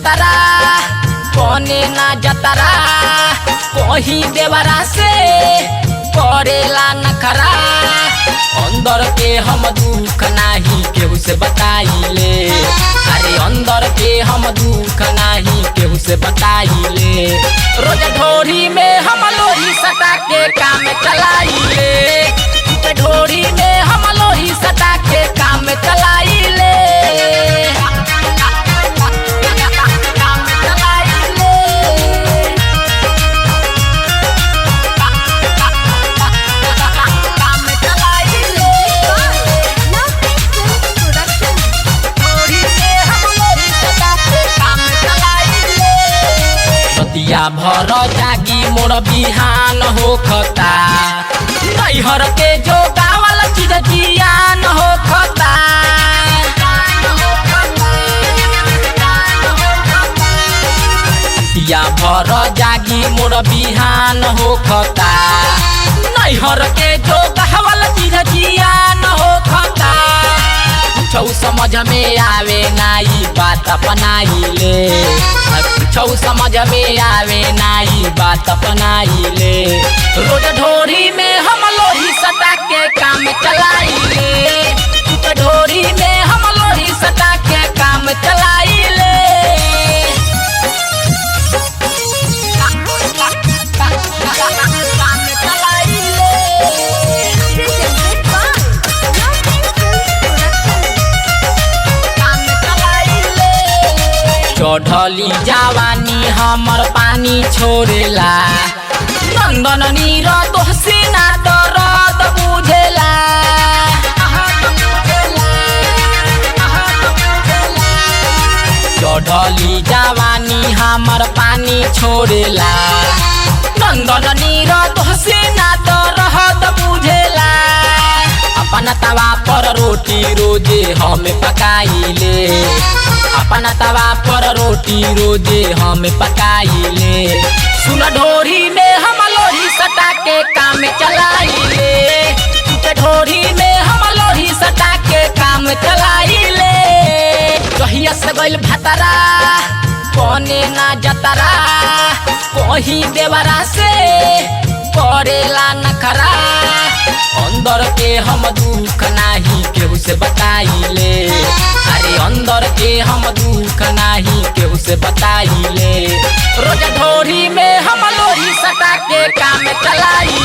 भतरा बने ना जतरा कहीं देवरा से करेला नखरा अंदर के हम दुख नाही केहू से बताइले अरे अंदर के हम दुख नाही केहू से बताइले रोज ढोरी में हम लोही सटा के काम चलाइले ढोरी में हम लोही सटा के काम चलाइले रतिया भर जागी मोर बिहान होखता नैहर के जो गावल चीज जियान होखता रतिया भर जागी मोर बिहान होखता नैहर के जो गावल चीज जियान होखता छौ समझ में आवे नाई बात अपनाइले छौ समझ में आवे नाई बात अपनाइले रोज ढोरी में हम लोही सटा के काम चलाइले ढोरी में हम लोही सटा के काम चलाइले चढ़ली जवानी हमर पानी छोड़ेला नंदन नीर तोहसे ना दर्द बुझेला चढ़ली जवानी हमर पानी छोड़ेला नंदन नीर तोहसे ना दर्द बुझेला अपन तवा पर रोटी रोजे हम पकाइले अपन तवा पर रोटी रोजे हम पकाइले सुन ढोरी में हम लोही सटा के काम चलाइले ढोरी में हम लोही सटा के काम चलाइले कहिया से गइल भतरा बने ना जतरा कहीं देवरा से करेला नखरा अंदर के हम दुख नाही केहू से बताइले अरे अंदर के हम दुख नाही केहू से बताइले रोज ढोरी में हम लोही सटा के काम चलाइले।